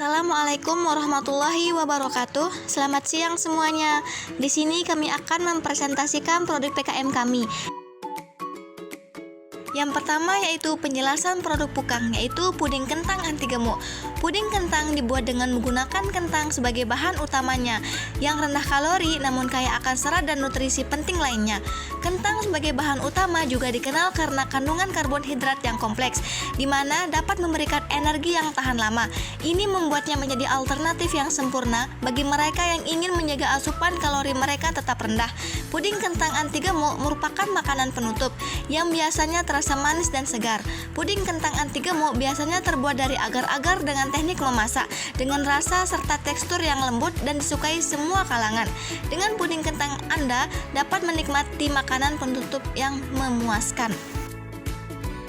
Assalamualaikum warahmatullahi wabarakatuh. Selamat siang semuanya. Di sini kami akan mempresentasikan produk PKM kami. Yang pertama yaitu penjelasan produk Pukang, yaitu puding kentang anti gemuk. Puding kentang dibuat dengan menggunakan kentang sebagai bahan utamanya yang rendah kalori namun kaya akan serat dan nutrisi penting lainnya. Kentang sebagai bahan utama juga dikenal karena kandungan karbohidrat yang kompleks, di mana dapat memberikan energi yang tahan lama. Ini membuatnya menjadi alternatif yang sempurna bagi mereka yang ingin menjaga asupan kalori mereka tetap rendah. Puding kentang anti gemuk merupakan makanan penutup yang biasanya terasa manis dan segar. Puding kentang anti gemuk biasanya terbuat dari agar-agar dengan teknik memasak, dengan rasa serta tekstur yang lembut dan disukai semua kalangan. Dengan puding kentang Anda dapat menikmati makanan penutup yang memuaskan.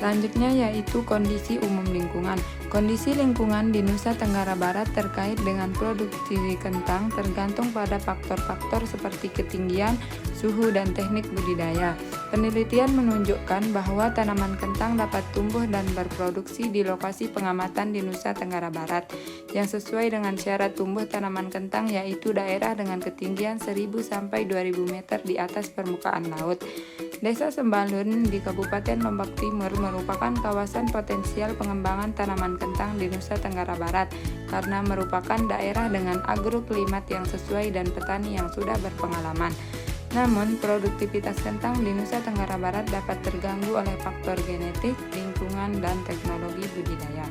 Selanjutnya yaitu kondisi umum lingkungan. Kondisi lingkungan di Nusa Tenggara Barat terkait dengan produksi kentang tergantung pada faktor-faktor seperti ketinggian, suhu, dan teknik budidaya. Penelitian menunjukkan bahwa tanaman kentang dapat tumbuh dan berproduksi di lokasi pengamatan di Nusa Tenggara Barat yang sesuai dengan syarat tumbuh tanaman kentang, yaitu daerah dengan ketinggian 1000 sampai 2000 meter di atas permukaan laut. Desa Sembalun di Kabupaten Lombok Timur merupakan kawasan potensial pengembangan tanaman kentang di Nusa Tenggara Barat karena merupakan daerah dengan agroklimat yang sesuai dan petani yang sudah berpengalaman. Namun, produktivitas kentang di Nusa Tenggara Barat dapat terganggu oleh faktor genetik, lingkungan, dan teknologi budidaya.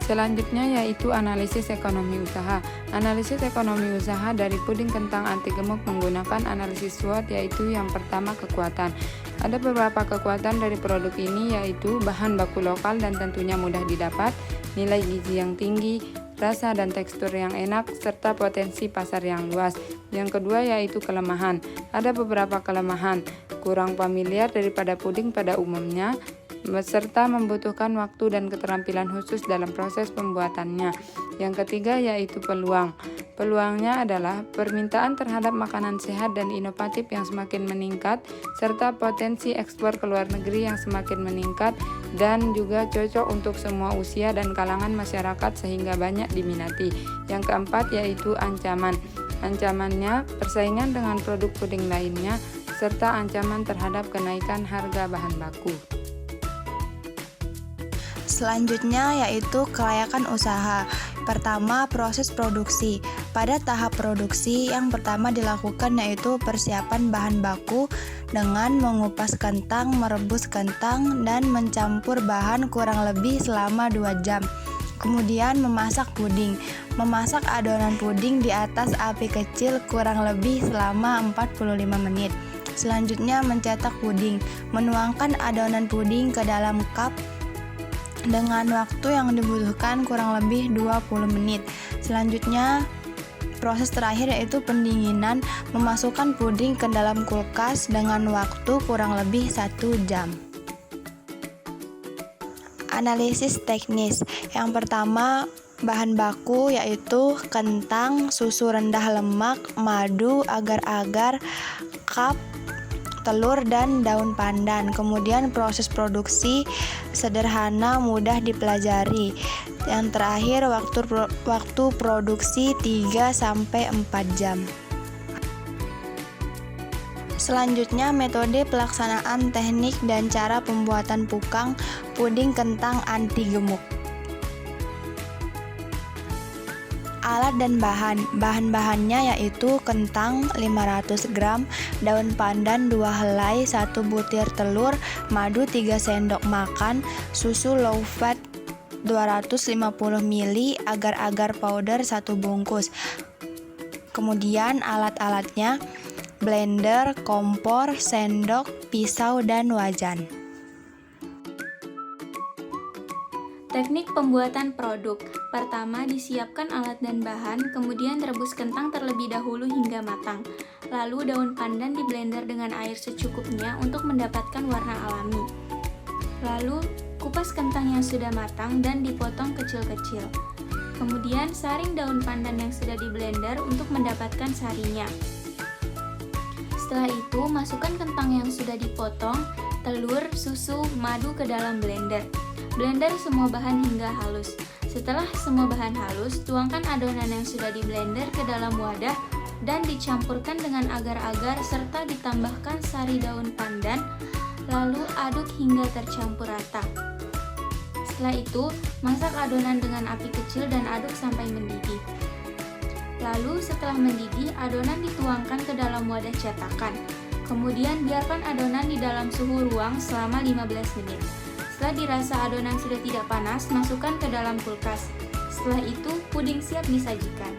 Selanjutnya yaitu analisis ekonomi usaha. Analisis ekonomi usaha dari puding kentang anti gemuk menggunakan analisis SWOT, yaitu yang pertama kekuatan. Ada beberapa kekuatan dari produk ini, yaitu bahan baku lokal dan tentunya mudah didapat, nilai gizi yang tinggi, rasa dan tekstur yang enak, serta potensi pasar yang luas. Yang kedua yaitu kelemahan. Ada beberapa kelemahan, kurang familiar daripada puding pada umumnya, serta membutuhkan waktu dan keterampilan khusus dalam proses pembuatannya. Yang ketiga yaitu peluang. Peluangnya adalah permintaan terhadap makanan sehat dan inovatif yang semakin meningkat, serta potensi ekspor ke luar negeri yang semakin meningkat, dan juga cocok untuk semua usia dan kalangan masyarakat sehingga banyak diminati. Yang keempat yaitu ancaman. Ancamannya persaingan dengan produk puding lainnya, serta ancaman terhadap kenaikan harga bahan baku. Selanjutnya yaitu kelayakan usaha. Pertama, proses produksi. Pada tahap produksi, yang pertama dilakukan yaitu persiapan bahan baku dengan mengupas kentang, merebus kentang, dan mencampur bahan kurang lebih selama 2 jam. Kemudian memasak puding. Memasak adonan puding di atas api kecil kurang lebih selama 45 menit. Selanjutnya mencetak puding. Menuangkan adonan puding ke dalam cup dengan waktu yang dibutuhkan kurang lebih 20 menit. Selanjutnya, proses terakhir yaitu pendinginan, memasukkan puding ke dalam kulkas dengan waktu kurang lebih 1 jam. Analisis teknis. Yang pertama, bahan baku yaitu kentang, susu rendah lemak, madu, agar-agar, cup, telur, dan daun pandan. Kemudian proses produksi sederhana, mudah dipelajari. Yang terakhir waktu produksi 3-4 jam. Selanjutnya metode pelaksanaan teknik dan cara pembuatan Pukang puding kentang anti gemuk. Alat dan bahan-bahannya yaitu kentang 500 gram, daun pandan 2 helai, 1 butir telur, madu 3 sendok makan, susu low fat 250 ml, agar-agar powder 1 bungkus. Kemudian alat-alatnya blender, kompor, sendok, pisau, dan wajan. Teknik pembuatan produk. Pertama, disiapkan alat dan bahan, kemudian rebus kentang terlebih dahulu hingga matang. Lalu daun pandan di blender dengan air secukupnya untuk mendapatkan warna alami. Lalu, kupas kentang yang sudah matang dan dipotong kecil-kecil. Kemudian, saring daun pandan yang sudah di blender untuk mendapatkan sarinya. Setelah itu, masukkan kentang yang sudah dipotong, telur, susu, madu ke dalam blender. Blender semua bahan hingga halus. Setelah semua bahan halus, tuangkan adonan yang sudah di blender ke dalam wadah dan dicampurkan dengan agar-agar serta ditambahkan sari daun pandan, lalu aduk hingga tercampur rata. Setelah itu, masak adonan dengan api kecil dan aduk sampai mendidih. Lalu setelah mendidih, adonan dituangkan ke dalam wadah cetakan. Kemudian biarkan adonan di dalam suhu ruang selama 15 menit. Setelah dirasa adonan sudah tidak panas, masukkan ke dalam kulkas. Setelah itu, puding siap disajikan.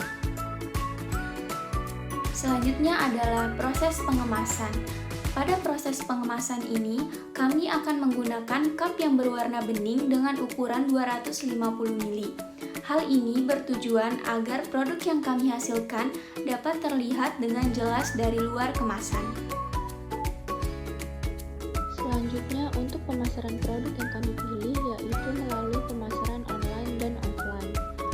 Selanjutnya adalah proses pengemasan. Pada proses pengemasan ini, kami akan menggunakan cup yang berwarna bening dengan ukuran 250 ml. Hal ini bertujuan agar produk yang kami hasilkan dapat terlihat dengan jelas dari luar kemasan. Selanjutnya, untuk pemasaran produk yang kami pilih yaitu melalui pemasaran online dan offline.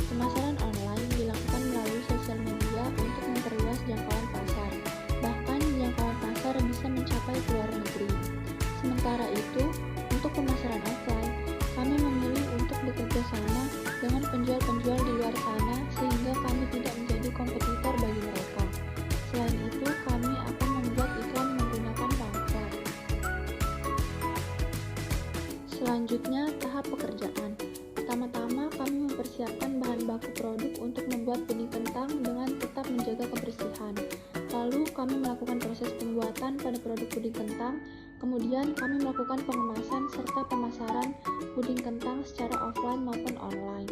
Pemasaran online dilakukan melalui sosial media untuk memperluas jangkauan pasar. Bahkan jangkauan pasar bisa mencapai ke luar negeri. Sementara itu, untuk pemasaran offline, kami memilih untuk bekerja sama dengan penjual-penjual di luar sana sehingga kami tidak menjadi kompetitor bagi mereka. Selain itu, kami akan membuat iklan menggunakan pamflet. Selanjutnya, tahap pekerjaan. Pertama-tama, kami mempersiapkan bahan baku produk untuk membuat puding kentang dengan tetap menjaga kebersihan. Lalu, kami melakukan proses pembuatan pada produk puding kentang. Kemudian, kami melakukan pengemasan serta pemasaran puding kentang secara offline maupun online.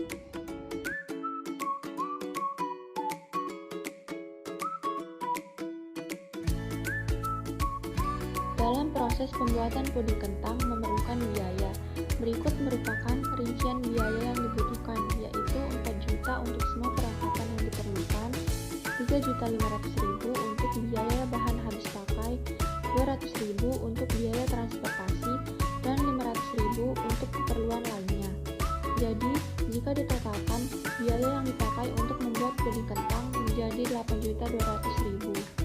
Dalam proses pembuatan puding kentang memerlukan biaya. Berikut merupakan rincian biaya yang dibutuhkan, yaitu 4 juta untuk semua peralatan yang diperlukan, 3.500.000 untuk biaya bahan habis pakai, 200.000 untuk biaya transportasi, dan 500.000 untuk keperluan lainnya. Jadi, jika ditotalkan, biaya yang dipakai untuk membuat puding kentang menjadi 8.200.000.